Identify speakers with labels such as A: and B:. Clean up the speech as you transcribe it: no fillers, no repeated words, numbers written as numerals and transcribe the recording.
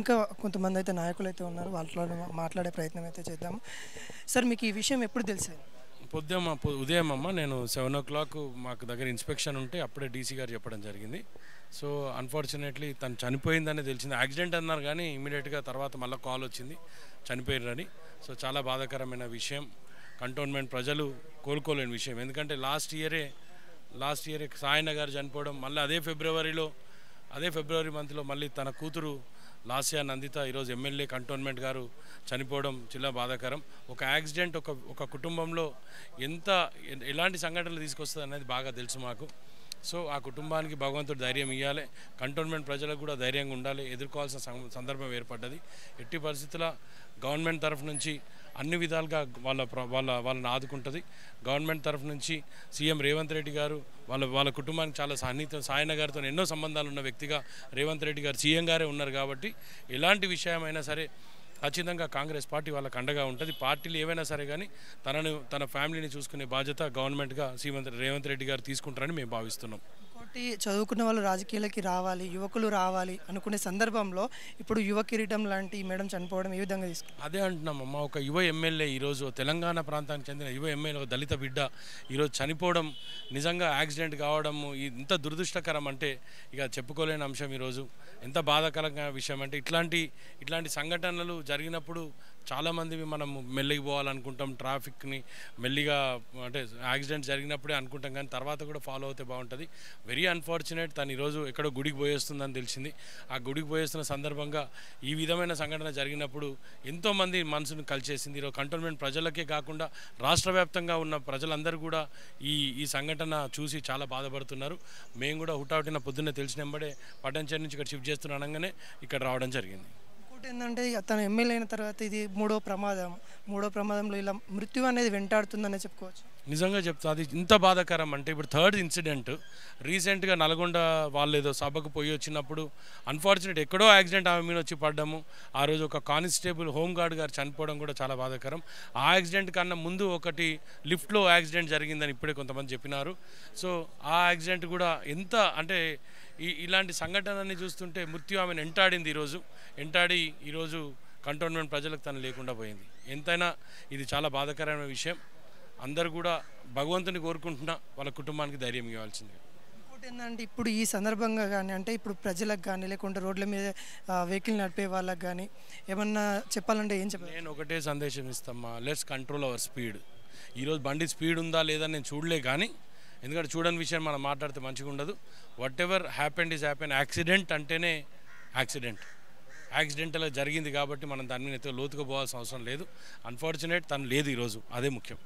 A: ఇంకా కొంతమంది అయితే నాయకులు అయితే ఉన్నారు. వాళ్ళతో మాట్లాడే ప్రయత్నం అయితే చేద్దాం. సార్ మీకు ఈ విషయం ఎప్పుడు తెలిసింది?
B: ఉదయం అమ్మ నేను 7 o'clock మాకు దగ్గర ఇన్స్పెక్షన్ ఉంటే అప్పుడే డీసీ గారు చెప్పడం జరిగింది. సో అన్ఫార్చునేట్లీ తను చనిపోయిందని తెలిసింది. యాక్సిడెంట్ అన్నారు కానీ ఇమీడియట్గా తర్వాత మళ్ళీ కాల్ వచ్చింది చనిపోయారని. సో చాలా బాధాకరమైన విషయం. కంటోన్మెంట్ ప్రజలు కోలుకోలేని విషయం. ఎందుకంటే లాస్ట్ ఇయరే సాయన్న గారు చనిపోవడం, మళ్ళీ అదే ఫిబ్రవరి మంత్లో మళ్ళీ తన కూతురు లాస్యా నందిత ఈరోజు ఎమ్మెల్యే కంటోన్మెంట్ గారు చనిపోవడం చాలా బాధాకరం. ఒక యాక్సిడెంట్ ఒక కుటుంబంలో ఎలాంటి సంఘటనలు తీసుకొస్తుంది అనేది బాగా తెలుసు మాకు. సో ఆ కుటుంబానికి భగవంతుడు ధైర్యం ఇవ్వాలి, కంటోన్మెంట్ ప్రజలకు కూడా ధైర్యంగా ఉండాలి. ఎదుర్కోవాల్సిన సందర్భం ఏర్పడ్డది. ఎట్టి పరిస్థితుల గవర్నమెంట్ తరఫు నుంచి అన్ని విధాలుగా వాళ్ళని ఆదుకుంటుంది. గవర్నమెంట్ తరఫు నుంచి సీఎం రేవంత్ రెడ్డి గారు వాళ్ళ కుటుంబానికి చాలా సాయన్న గారితో ఎన్నో సంబంధాలు ఉన్న వ్యక్తిగా రేవంత్ రెడ్డి గారు సీఎం గారే ఉన్నారు. కాబట్టి ఎలాంటి విషయమైనా సరే ఖచ్చితంగా కాంగ్రెస్ పార్టీ వాళ్ళకి అండగా ఉంటుంది. పార్టీలు ఏవైనా సరే కానీ తన ఫ్యామిలీని చూసుకునే బాధ్యత గవర్నమెంట్గా రేవంత్ రెడ్డి గారు తీసుకుంటారని మేము భావిస్తున్నాం.
A: ఇంకోటి, చదువుకున్న వాళ్ళు రాజకీయాలకి రావాలి, యువకులు రావాలి అనుకునే సందర్భంలో ఇప్పుడు యువ కిరీటం లాంటి మేడం చనిపోవడం ఏ విధంగా తీసుకుంటాం?
B: అదే అంటున్నామమ్మా, ఒక యువ ఎమ్మెల్యే ఈరోజు తెలంగాణ ప్రాంతానికి చెందిన యువ ఎమ్మెల్యే, ఒక దళిత బిడ్డ ఈరోజు చనిపోవడం, నిజంగా యాక్సిడెంట్ కావడం ఇంత దురదృష్టకరం అంటే ఇక చెప్పుకోలేని అంశం. ఈరోజు ఎంత బాధాకరంగా విషయం అంటే ఇట్లాంటి సంఘటనలు జరిగినప్పుడు చాలామంది మనం మెల్లిగి పోవాలనుకుంటాం, ట్రాఫిక్ని మెల్లిగా అంటే యాక్సిడెంట్ జరిగినప్పుడే అనుకుంటాం, కానీ తర్వాత కూడా ఫాలో అవుతే బాగుంటుంది. వెరీ అన్ఫార్చునేట్ తను ఈరోజు ఎక్కడో గుడికి పోయేస్తుందని తెలిసింది. ఆ గుడికి పోయేస్తున్న సందర్భంగా ఈ విధమైన సంఘటన జరిగినప్పుడు ఎంతోమంది మనసును కలిచేసింది. ఈరోజు కంటోన్మెంట్ ప్రజలకే కాకుండా రాష్ట్ర వ్యాప్తంగా ఉన్న ప్రజలందరూ కూడా ఈ సంఘటన చూసి చాలా బాధపడుతున్నారు. మేము కూడా హుటాహుటిన పొద్దున్నే తెలిసినంబడే పట్టణంచేరి నుంచి ఇక్కడ షిఫ్ట్ చేస్తున్న అనగానే ఇక్కడ రావడం జరిగింది.
A: ఏంటంటే తను ఎమ్మెల్యే అయిన తర్వాత ఇది మూడో ప్రమాదంలో ఇలా మృత్యు అనేది వెంటాడుతుందనే చెప్పుకోవచ్చు.
B: నిజంగా చెప్తా, అది ఇంత బాధాకరం అంటే ఇప్పుడు థర్డ్ ఇన్సిడెంట్. రీసెంట్గా నల్గొండ వాళ్ళు ఏదో సభకు పోయి వచ్చినప్పుడు అన్ఫార్చునేట్ ఎక్కడో యాక్సిడెంట్ ఆమె మీద వచ్చి పడ్డము. ఆ రోజు ఒక కానిస్టేబుల్ హోంగార్డ్ గారు చనిపోవడం కూడా చాలా బాధాకరం. ఆ యాక్సిడెంట్ కన్నా ముందు ఒకటి లిఫ్ట్లో యాక్సిడెంట్ జరిగిందని ఇప్పుడే కొంతమంది చెప్పినారు. సో ఆ యాక్సిడెంట్ కూడా ఎంత అంటే ఇలాంటి సంఘటనని చూస్తుంటే మృత్యు ఆమెను ఎంటాడి ఈరోజు కంటోన్మెంట్ ప్రజలకు తను లేకుండా పోయింది. ఎంతైనా ఇది చాలా బాధాకరమైన విషయం. అందరూ కూడా భగవంతుని కోరుకుంటున్నా వాళ్ళ కుటుంబానికి ధైర్యం ఇవ్వాల్సింది.
A: ఇంకోటి ఏంటంటే ఇప్పుడు ఈ సందర్భంగా కానీ అంటే ఇప్పుడు ప్రజలకు కానీ లేకుంటే రోడ్ల మీద వెహికల్ నడిపే వాళ్ళకి కానీ ఏమన్నా చెప్పాలంటే ఏం చెప్పాలి?
B: నేను ఒకటే సందేశం ఇస్తామా, లెట్స్ కంట్రోల్ అవర్ స్పీడ్. ఈరోజు బండి స్పీడ్ ఉందా లేదా నేను చూడలే, కానీ ఎందుకంటే చూడని విషయం మనం మాట్లాడితే మంచిగా ఉండదు. What ever happened is happen. Accident అంటేనే యాక్సిడెంటల్ జరిగింది కాబట్టి మనం దాని మీద లోతుగా పోవాల్సిన అవసరం లేదు. అన్ఫార్చునేట్ తను లేదు ఈరోజు, అదే ముఖ్యం.